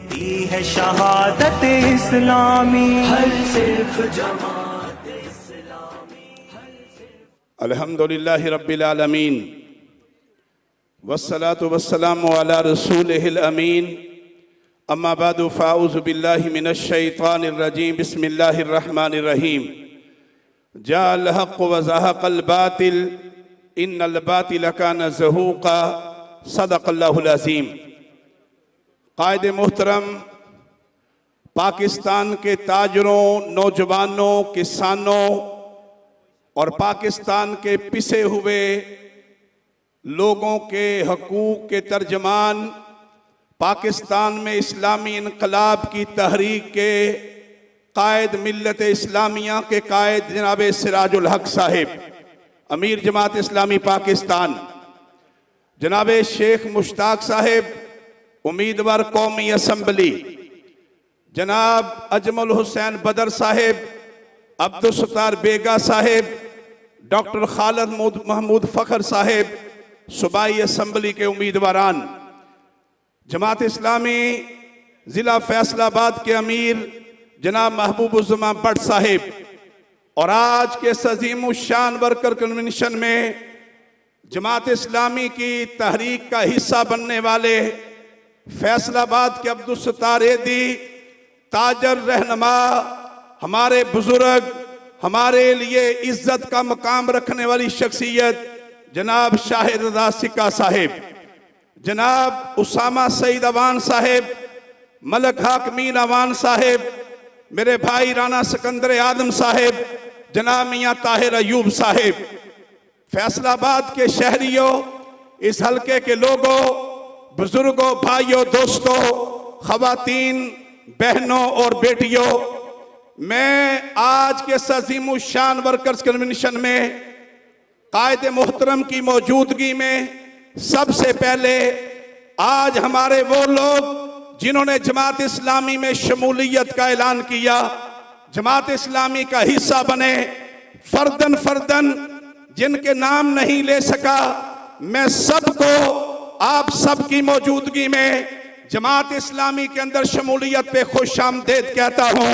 दी है शहादत इस्लामी हर सिर्फ जमात इस्लामी। अल्हम्दुलिल्लाहि रब्बिल आलमीन वस्सलातु वस्सलामु अला रसूलिहिल अमीन अम्मा बादु फ़ाऊज़ु बिल्लाहि मिनश शैतानिर रजीम बिस्मिल्लाहिर रहमानिर रहीम। जाअल हक़्क़ु व ज़हक़ल बातिल इन्नल बातिल काना ज़हूक़ा सदक़ल्लाहुल अज़ीम। कायदे मोहतरम, पाकिस्तान के ताजरों, नौजवानों, किसानों और पाकिस्तान के पिसे हुए लोगों के हकूक़ के तर्जमान, पाकिस्तान में इस्लामी इनकलाब की तहरीक के कायद, मिल्लत इस्लामिया के कायद जनाब सिराजुल हक साहिब, अमीर जमात इस्लामी पाकिस्तान, जनाब शेख मुश्ताक साहिब, उम्मीदवार कौमी असम्बली, जनाब अजमल हुसैन बदर साहिब, अब्दुल सत्तार बेगा साहिब, डॉक्टर खालिद महमूद फ़खर साहिब, सूबाई असम्बली के उम्मीदवारान, जमात इस्लामी ज़िला फैसलाबाद के अमीर जनाब महबूबुज़्ज़मान भट्ट साहिब और आज के अज़ीम शान वर्कर कन्वेंशन में जमात इस्लामी की तहरीक का हिस्सा बनने वाले फैसलाबाद के अब्दुल सत्तार एदी, ताजर रहनुमा, हमारे बुजुर्ग, हमारे लिए इज्जत का मकाम रखने वाली शख्सियत जनाब शाहिद रज़ा सिक्का साहिब, जनाब उसामा सईद अवान साहिब, मलक हाकमीन अवान साहिब, मेरे भाई राना सिकंदर आदम साहिब, जनाब मियाँ ताहिर अयूब साहिब, फैसलाबाद के शहरियों, इस हलके के लोगों, बुजुर्गों, भाइयों, दोस्तों, खवातीन, बहनों और बेटियों, मैं आज के अज़ीम शान वर्कर्स कन्वेंशन में कायदे मोहतरम की मौजूदगी में सबसे पहले आज हमारे वो लोग जिन्होंने जमात इस्लामी में शमूलियत का ऐलान किया, जमात इस्लामी का हिस्सा बने, फर्दन फर्दन जिनके नाम नहीं ले सका, मैं सबको आप सबकी मौजूदगी में जमात इस्लामी के अंदर शमूलियत पे खुश आमदेद कहता हूँ,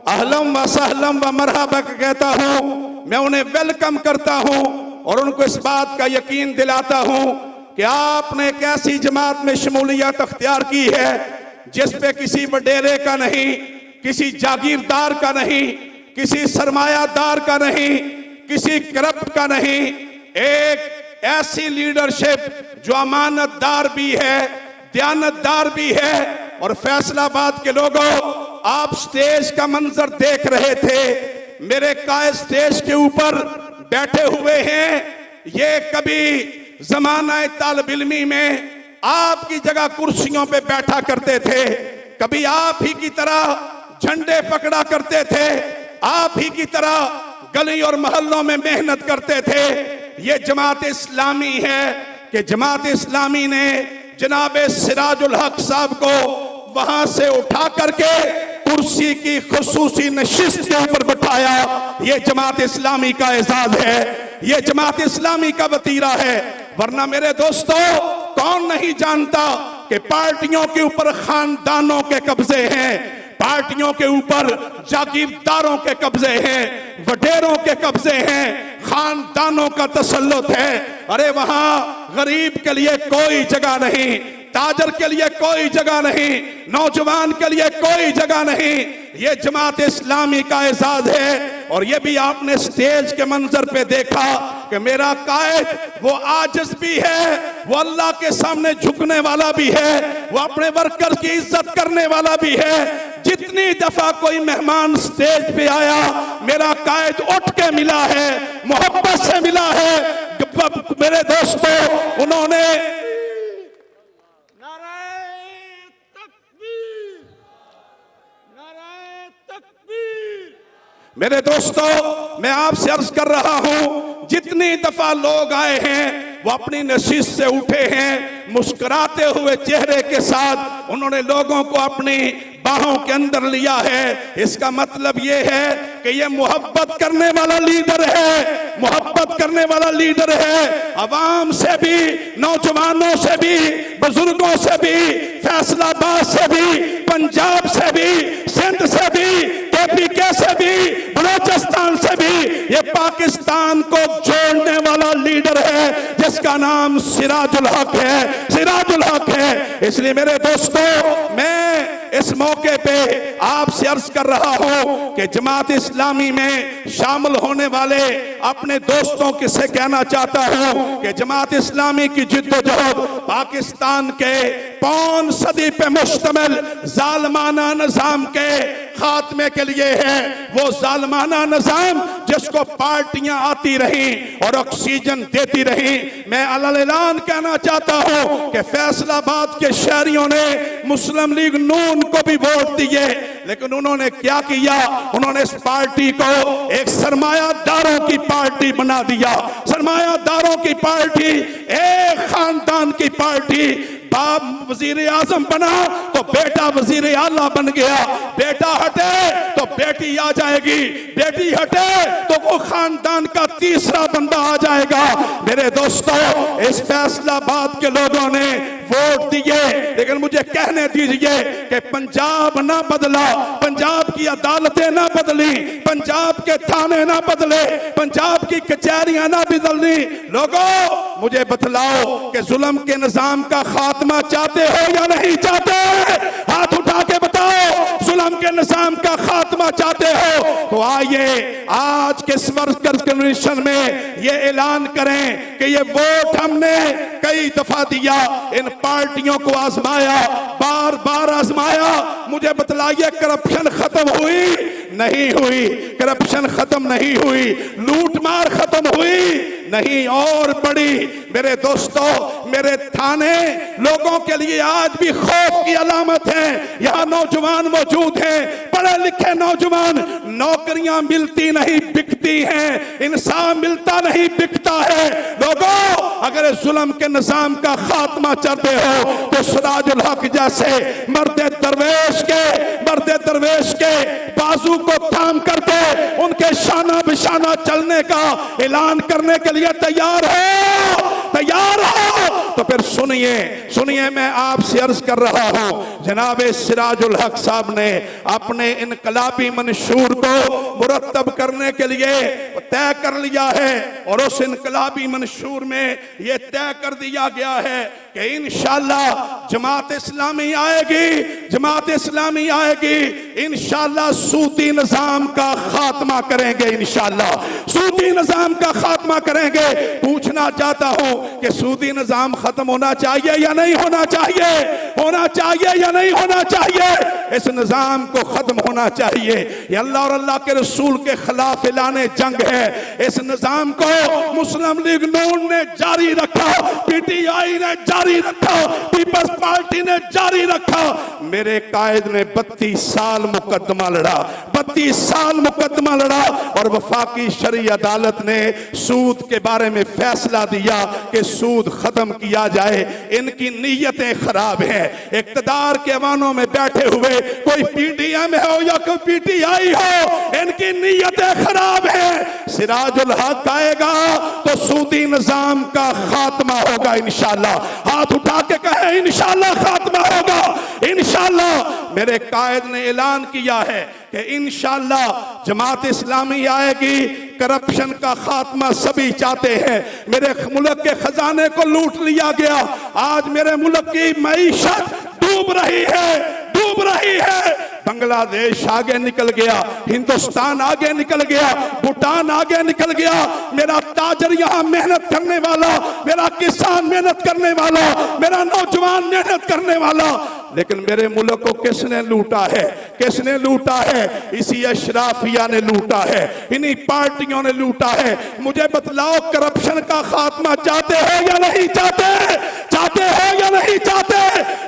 अहलम व सहलम व मरहबा कहता हूँ। मैं उन्हें वेलकम करता हूँ और उनको इस बात का यकीन दिलाता हूँ कि आपने एक ऐसी जमात में शमूलियत अख्तियार की है जिस पे किसी वडेरे का नहीं, किसी जागीरदार का नहीं, किसी सरमायादार का नहीं, किसी करप्ट का नहीं, एक ऐसी लीडरशिप जो अमानतदार भी है, दयानतदार भी है। और फैसलाबाद के लोगों, आप स्टेज का मंजर देख रहे थे, मेरे कायद स्टेज के ऊपर बैठे हुए हैं। ये कभी जमाना तालिब इल्मी में आपकी जगह कुर्सियों पे बैठा करते थे, कभी आप ही की तरह झंडे पकड़ा करते थे, आप ही की तरह गली और मोहल्लों में मेहनत करते थे। ये जमात इस्लामी है कि जमात इस्लामी ने जनाब सिराजुल हक साहब को वहां से उठा करके कुर्सी की खुसूसी नशिस्त के ऊपर बैठाया। ये जमात इस्लामी का एजाज है, ये जमात इस्लामी का वतीरा है। वरना मेरे दोस्तों, कौन नहीं जानता कि पार्टियों के ऊपर खानदानों के कब्जे हैं, पार्टियों के ऊपर जागीरदारों के कब्जे हैं, वडेरों के कब्जे हैं, खानदानों का तसल्लुत है। अरे वहां गरीब के लिए कोई जगह नहीं, ताजर के लिए कोई जगह नहीं, नौजवान के लिए कोई जगह नहीं। ये जमात इस्लामी का एजाज है। और ये भी आपने स्टेज के मंजर पे देखा कि मेरा कायद वो आजिज भी है, वो अल्लाह के सामने झुकने वाला भी है, वो अपने वर्कर की इज्जत करने वाला भी है। जितनी दफा कोई मेहमान स्टेज पे आया, मेरा कायद उठ के मिला है, मोहब्बत से मिला है। मेरे दोस्तों, उन्होंने मेरे दोस्तों, मैं आपसे अर्ज कर रहा हूं, जितनी दफा लोग आए हैं वो अपनी नशीस से उठे हैं, मुस्कुराते हुए चेहरे के साथ उन्होंने लोगों को अपनी बाहों के अंदर लिया है। इसका मतलब ये है कि ये मोहब्बत करने वाला लीडर है, मोहब्बत करने वाला लीडर है। अवाम से भी, नौजवानों से भी, बुजुर्गों से भी, फैसलाबाद से भी, पंजाब से भी, सिंध से भी, KPK से भी, बलोचिस्तान से भी, ये पाकिस्तान को जोड़ने वाला लीडर है जिसका नाम सिराजुल हक है, सिराजुल हक है। इसलिए मेरे दोस्तों, मैं इस मौके पे आपसे अर्ज कर रहा हूं कि जमात इस्लामी में शामिल होने वाले अपने दोस्तों से कहना चाहता हूं कि जमात इस्लामी की जिद्दोजहद पाकिस्तान के 5 सदी पे मुश्तमिल जालिमाना निजाम के खात्मे के लिए है। वो जालिमाना निजाम जिसको पार्टियां आती रही और ऑक्सीजन देती रही। मैं अलग-ऐलान कहना चाहता हूं कि फैसलाबाद के शहरियों ने मुस्लिम लीग नून को भी वोट दिए, लेकिन उन्होंने क्या किया? उन्होंने इस पार्टी को एक सरमायादारों की पार्टी बना दिया। सरमायादारों की पार्टी, एक खानदान की पार्टी। बाप वजीर आजम बना तो बेटा वजीर आला बन गया, बेटा हटे तो बेटी आ जाएगी, बेटी हटे तो वो खानदान का तीसरा बंदा आ जाएगा। मेरे दोस्तों, इस फैसलाबाद के लोगों ने वोट दिए, लेकिन मुझे कहने दीजिए कि पंजाब ना बदला, पंजाब की अदालतें ना बदली, पंजाब के थाने ना बदले, पंजाब की कचहरियां ना बदली। लोगों, मुझे बतलाओ कि जुल्म के निजाम का खात्मा चाहते हो या नहीं चाहते? हाथ उठा के बताओ, जुल्म के निजाम का खात्मा चाहते हो तो आइए आज के इस वर्कर्स कन्वेंशन में ये ऐलान करें कि ये वोट हमने कई दफा दिया, इन पार्टियों को आजमाया, बार बार आजमाया। मुझे बतलाइए, करप्शन खत्म हुई? नहीं हुई। करप्शन खत्म नहीं हुई, लूट मार खत्म हुई नहीं, और बड़ी। मेरे दोस्तों, मेरे थाने लोगों के लिए आज भी खौफ की अलामत है। यहाँ नौजवान मौजूद हैं, पढ़े लिखे नौजवान। नौकरियां मिलती नहीं, बिकती हैं। इंसाफ मिलता नहीं, बिकता है। लोगों, अगर इस जुल्म के निजाम का खात्मा चाहते हो तो सिराजुल हक जैसे मर्दे दरवेश के बाजू को थाम करके उनके शाना बिशाना चलने का ऐलान करने के लिए तैयार हो तो फिर सुनिए, मैं आपसे अर्ज कर रहा हूं, जनाब सिराजुल हक साहब ने अपने इनकलाबी मंशूर को मुरतब करने के लिए तय कर लिया है, और उस इनकलाबी मंशूर में यह तय कर दिया गया है कि इंशाअल्लाह जमात इस्लामी आएगी, इंशाअल्लाह सूदी निजाम का खात्मा करेंगे, इंशाअल्लाह सूदी निजाम का खात्मा करेंगे। पूछना चाहता हूं कि सूदी निजाम खत्म होना चाहिए या नहीं होना चाहिए? होना चाहिए या नहीं होना चाहिए? इस निजाम को खत्म होना चाहिए। ये अल्लाह और अल्लाह के रसूल के खिलाफ ऐलाने जंग है। इस निजाम को मुस्लिम लीग नून ने जारी रखा, PTI ने जारी रखा, पीपल्स पार्टी ने जारी रखा। मेरे कायद ने 32 साल मुकदमा लड़ा, 32 साल मुकदमा लड़ा, और वफाकी शरई अदालत ने सूद के बारे में फैसला दिया कि सूद खत्म किया जाए। इनकी नीयतें खराब हैं। इक्तदार के ऐवानों में बैठे हुए कोई PDM हो या कोई PTI हो, इनकी नीयतें खराब हैं। सिराजुल हक आएगा तो सूदी निजाम का खात्मा होगा इंशाअल्लाह। हाथ उठा के कहे इंशाअल्लाह खात्मा होगा, इंशाअल्लाह। मेरे कायद ने ऐलान किया है कि इंशाअल्लाह जमात इस्लामी आएगी। करप्शन का खात्मा सभी चाहते हैं। मेरे मुल्क के खजाने को लूट लिया गया। आज मेरे मुल्क की मईशत डूब रही है। बांग्लादेश आगे निकल गया, हिंदुस्तान आगे निकल गया, भूटान आगे निकल गया। मेरा ताजर यहाँ मेहनत करने वाला, मेरा किसान मेहनत करने वाला, मेरा नौजवान मेहनत करने वाला, लेकिन मेरे मुल्क को किसने लूटा है? किसने लूटा है? इसी अशराफिया ने लूटा है, इन्हीं पार्टियों ने लूटा है। मुझे बतलाओ, करप्शन का खात्मा चाहते हो या नहीं चाहते? चाहते हो या नहीं चाहते?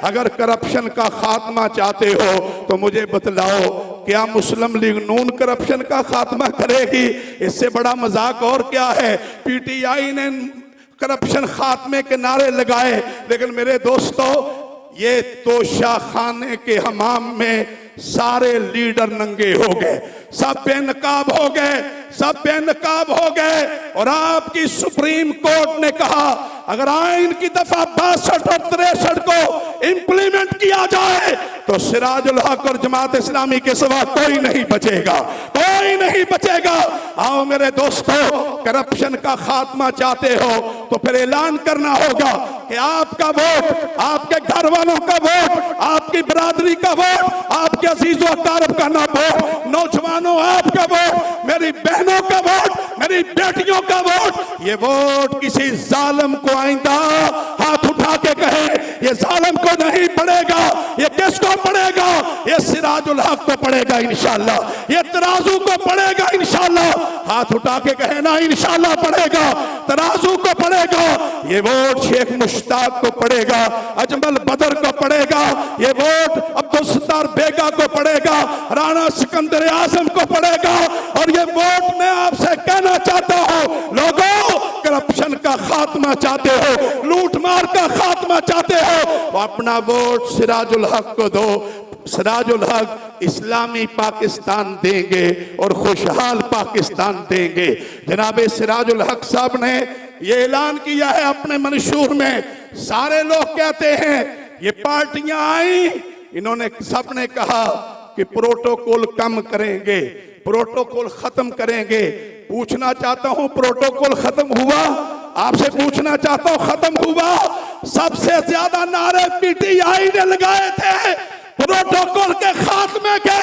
अगर करप्शन का खात्मा चाहते हो तो मुझे बतलाओ, क्या मुस्लिम लीग नून करप्शन का खात्मा करेगी? इससे बड़ा मजाक और क्या है? PTI ने करप्शन खात्मे के नारे लगाए, लेकिन मेरे दोस्तों ये तोशा खाने के हमाम में सारे लीडर नंगे हो गए, सब बेनकाब हो गए, सब बेनकाब हो गए। और आपकी सुप्रीम कोर्ट ने कहा अगर आइन की दफा 62 और 63 को इंप्लीमेंट किया जाए तो सिराजुल हक और जमात इस्लामी के सिवा कोई नहीं बचेगा, कोई नहीं बचेगा। आओ मेरे दोस्तों, करप्शन का खात्मा चाहते हो तो फिर ऐलान करना होगा कि आपका वोट, आपके घर वालों का वोट, आपकी बरादरी का वोट, आपके अजीजों अकारब का ना वोट, नौजवानों आपका वोट, मेरी बहनों का वोट, मेरी बेटियों का वोट, ये वोट किसी जालिम को आइंदा हाथ उठा के कहे ये जालिम को नहीं पड़ेगा, ये किसको पड़ेगा? ये सिराजुल हक को पड़ेगा इंशाअल्लाह, ये तराजू को पड़ेगा इंशाअल्लाह। हाथ उठा के कहे ना इंशाअल्लाह पड़ेगा, तराजू को पड़ेगा। ये वोट शेख मुश्ताक को पड़ेगा, अजमल बदर को पड़ेगा, ये वोट अब्दुल सत्तार बेगा को पड़ेगा, राणा सिकंदर आजम को पड़ेगा। और ये वोट मैं आपसे कहना चाहता हूं, लोगों करप्शन का खात्मा चाहते हो, लूट मार का खात्मा चाहते हो, तो अपना वोट सिराजुल हक को दो। सिराजुल हक इस्लामी पाकिस्तान देंगे और खुशहाल पाकिस्तान देंगे। जनाब सिराजुल हक साहब ने ये ऐलान किया है अपने मंशूर में। सारे लोग कहते हैं ये पार्टियां आई, इन्होंने सबने कहा कि प्रोटोकॉल कम करेंगे, प्रोटोकॉल खत्म करेंगे। पूछना चाहता हूं प्रोटोकॉल खत्म हुआ? आपसे पूछना चाहता हूं खत्म हुआ? सबसे ज्यादा नारे पीटीआई ने लगाए थे प्रोटोकॉल के खात्मे के।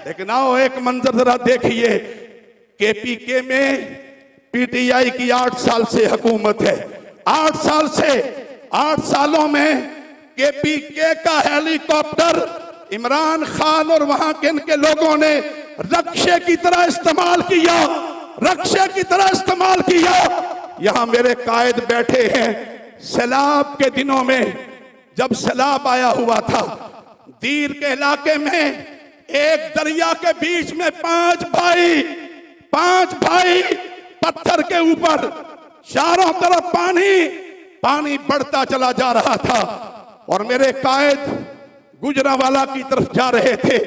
लेकिन आओ एक मंजर जरा देखिए, केपीके में पीटीआई की 8 साल से हुकूमत है, 8 साल से, 8 सालों में केपीके का हेलीकॉप्टर इमरान खान और वहां के इनके लोगों ने रक्षे की तरह इस्तेमाल किया, रक्षे की तरह इस्तेमाल किया। यहां मेरे कायद बैठे हैं, सैलाब के दिनों में जब सैलाब आया हुआ था, दीर के इलाके में एक दरिया के बीच में 5 भाई पत्थर के ऊपर, चारों तरफ पानी बढ़ता चला जा रहा था। और मेरे कायद गुजरावाला की तरफ जा रहे थे,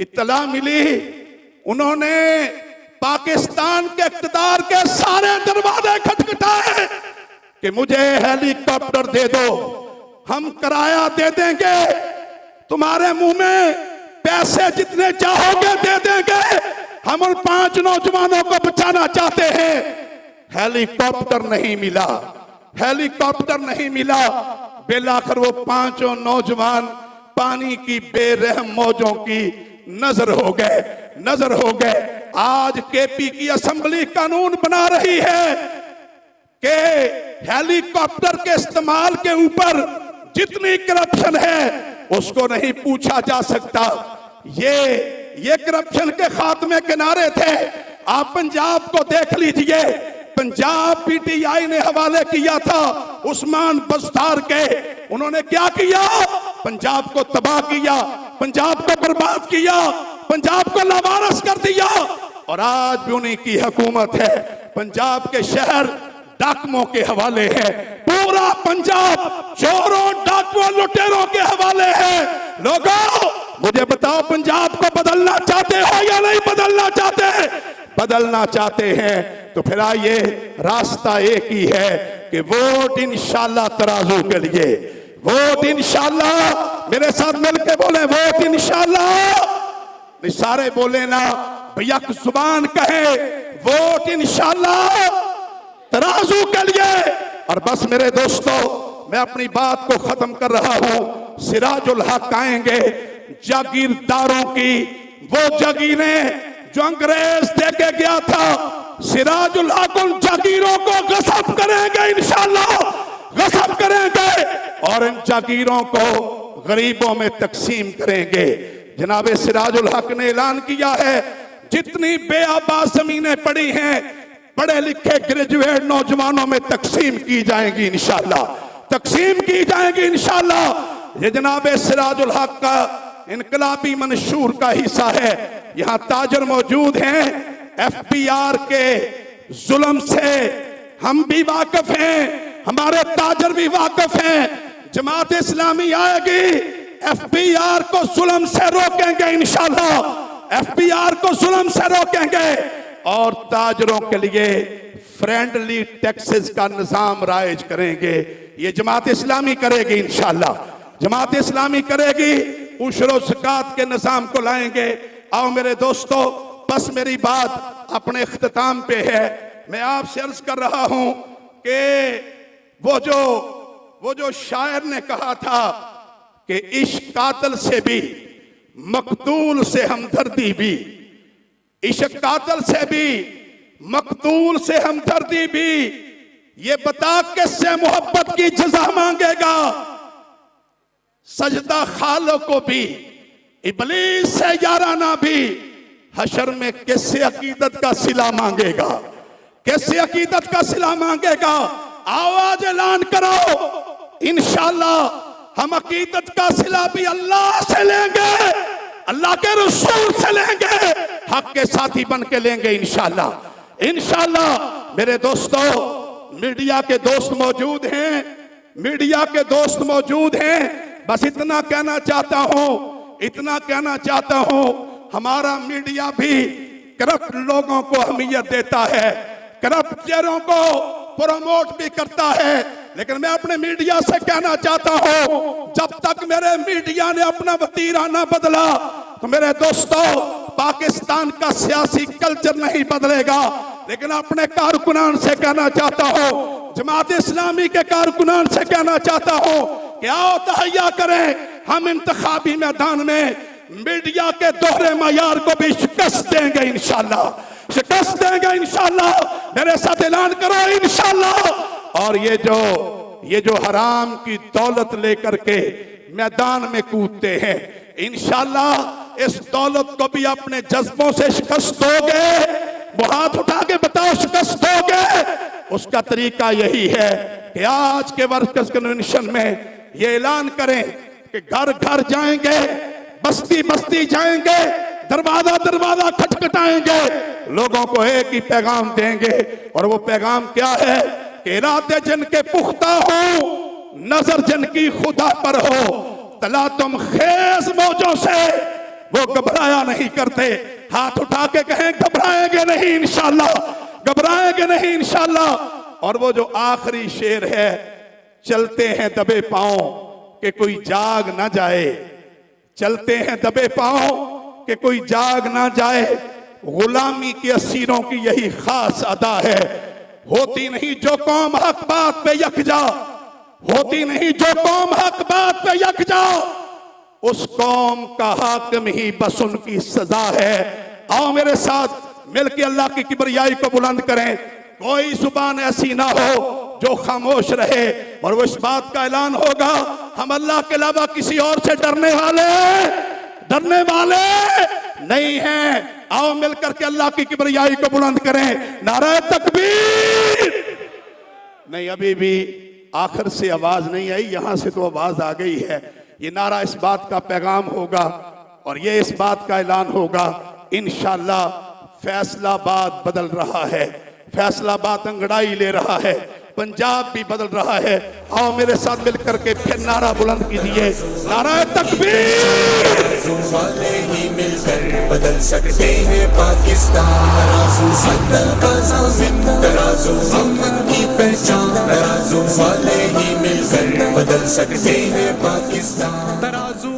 इत्तला मिली, उन्होंने पाकिस्तान के इक़्तिदार के सारे दरवाजे खटखटाए कि मुझे हेलीकॉप्टर दे दो, हम किराया दे देंगे, तुम्हारे मुंह में पैसे जितने चाहोगे दे देंगे, हम उन 5 नौजवानों को बचाना चाहते हैं। हेलीकॉप्टर नहीं मिला, हेलीकॉप्टर नहीं मिला। बेलाखिर वो 5 नौजवान पानी की बेरहम मौजों की नजर हो गए। आज केपी की असेंबली कानून बना रही है कि हेलीकॉप्टर के इस्तेमाल के ऊपर जितनी करप्शन है उसको नहीं पूछा जा सकता। ये करप्शन के खात्मे के नारे थे। आप पंजाब को देख लीजिए, पंजाब पीटीआई ने हवाले किया था उस्मान बस्तार के। उन्होंने क्या किया? पंजाब को तबाह किया, पंजाब को बर्बाद किया, पंजाब को लावारस कर दिया। और आज भी उन्हीं की हुकूमत है। पंजाब के शहर डाकुओं के हवाले है, पूरा पंजाब चोरों, डाकुओं, लुटेरों के हवाले है। लोगों मुझे बताओ, पंजाब को बदलना चाहते हो या नहीं बदलना चाहते? बदलना चाहते हैं तो फिर आइए, रास्ता एक ही है कि वोट इंशाल्लाह तराजू के लिए, वोट इंशाल्लाह। मेरे साथ मिलके बोले वोट इंशाल्लाह। सारे बोले ना, यक जुबान कहे वोट इंशाल्लाह तराजू के लिए। और बस मेरे दोस्तों, मैं अपनी बात को खत्म कर रहा हूं। सिराजुल हक आएंगे, जागीरदारों की वो जागीरें जो अंग्रेज देके गया था, सिराजुल हक उन जागीरों को गस्ब करेंगे इंशाल्लाह, गस्ब करेंगे और इन जागीरों को गरीबों में तकसीम करेंगे। जनाब सिराजुल हक ने ऐलान किया है, जितनी बेआबाद जमीनें पड़ी हैं पढ़े लिखे ग्रेजुएट नौजवानों में तकसीम की जाएंगी इंशाल्लाह, तकसीम की जाएंगी इंशाल्लाह। ये जनाब सिराजुल हक का इनकलाबी मंशूर का हिस्सा है। यहाँ ताजर मौजूद हैं, FPR के जुल्म से हम भी वाकिफ हैं, हमारे ताजर भी वाकिफ हैं। जमात इस्लामी आएगी, एफबीआर को जुल्म से रोकेंगे इंशाल्लाह, एफबीआर को जुल्म से रोकेंगे और ताजरों के लिए फ्रेंडली टैक्सेस का निजाम राइज करेंगे। ये जमात इस्लामी करेगी इंशाल्लाह, जमात इस्लामी करेगी। उशरो ज़कात के निजाम को लाएंगे। आओ मेरे दोस्तों, बस मेरी बात अपने इख्तिताम पे है। मैं आपसे अर्ज कर रहा हूं कि वो जो शायर ने कहा था कि इश्क कातिल से भी मकतूल से हमदर्दी भी, इश्क कातिल से भी मकतूल से हमदर्दी भी, ये बता किससे मोहब्बत की जज़ा मांगेगा। सजदा खालों को भी, इबलीस से याराना भी, हशर में किससे अकीदत का सिला मांगेगा, किससे अकीदत का सिला मांगेगा। आवाज ऐलान करो, इंशाअल्लाह हम अकीदत का सिला भी अल्लाह से लेंगे, अल्लाह के रसूल से लेंगे, हक के साथी बन के लेंगे इंशाअल्लाह, इंशाअल्लाह। मेरे दोस्तों, मीडिया के दोस्त मौजूद हैं, मीडिया के दोस्त मौजूद हैं। बस इतना कहना चाहता हूं, इतना कहना चाहता हूं, हमारा मीडिया भी करप्ट लोगों को अहमियत देता है, करप्ट चेहरों को प्रमोट भी करता है। लेकिन मैं अपने मीडिया से कहना चाहता हूं, जब तक मेरे मीडिया ने अपना वतीरा ना बदला तो मेरे दोस्तों पाकिस्तान का सियासी कल्चर नहीं बदलेगा। लेकिन अपने कारकुनान से कहना चाहता हूं, जमात इस्लामी के कारकुनान से कहना चाहता हूं कि आओ तहैया करें, हम इंतखाबी मैदान में मीडिया के दोहरे मयार को भी शिकस्त देंगे इंशाअल्लाह, शिकस्त देंगे इंशाअल्लाह। मेरे साथ ऐलान करो इंशाअल्लाह। और ये जो हराम की दौलत लेकर के मैदान में कूदते हैं, इंशाअल्लाह इस दौलत को भी अपने जज्बों से शिकस्त दोगे। वो हाथ उठा के बताओ शिकस्त दोगे। उसका तरीका यही है कि आज के वर्कर्स कन्वेंशन में ये ऐलान करें कि घर घर जाएंगे, बस्ती बस्ती जाएंगे, दरवाजा दरवाजा खटखटाएंगे, लोगों को एक ही पैगाम देंगे। और वो पैगाम क्या है कि इरादे जिनके पुख्ता हो, नजर जिनकी खुदा पर हो, तला तुम खेज मौजों से वो घबराया नहीं करते। हाथ उठा के कहें घबराएंगे नहीं इंशाअल्लाह, घबराएंगे नहीं इंशाअल्लाह। और वो जो आखिरी शेर है, चलते हैं दबे पांव कि कोई जाग ना जाए, चलते हैं दबे पांव कि कोई जाग ना जाए। गुलामी के असीरों की यही खास अदा है। होती नहीं जो कौम हक बात पे यकजा, होती नहीं जो कौम हक बात पे यकजा, उस कौम का हाकिम ही बस उनकी सजा है। आओ मेरे साथ मिलकर अल्लाह की किबरियाई को बुलंद करें। कोई जुबान ऐसी ना हो जो खामोश रहे, और वो इस बात का ऐलान होगा, हम अल्लाह के अलावा किसी और से डरने वाले नहीं हैं। आओ मिलकर के अल्लाह की किबरियाई को बुलंद करें। नारा तकबीर। नहीं, अभी भी आखिर से आवाज नहीं आई, यहां से तो आवाज आ गई है। ये नारा इस बात का पैगाम होगा और ये इस बात का ऐलान होगा, इंशाअल्लाह फैसलाबाद बदल रहा है, फैसलाबाद अंगड़ाई ले रहा है, पंजाब भी बदल रहा है। आओ मेरे साथ मिलकर के फिर नारा बुलंद कीजिए, नारा तकबीर। वाले ही मिलकर बदल सकते हैं पाकिस्तान। तराजू अमन की पहचान, तराजू वाले ही मिलकर बदल सकते हैं पाकिस्तान। तराजू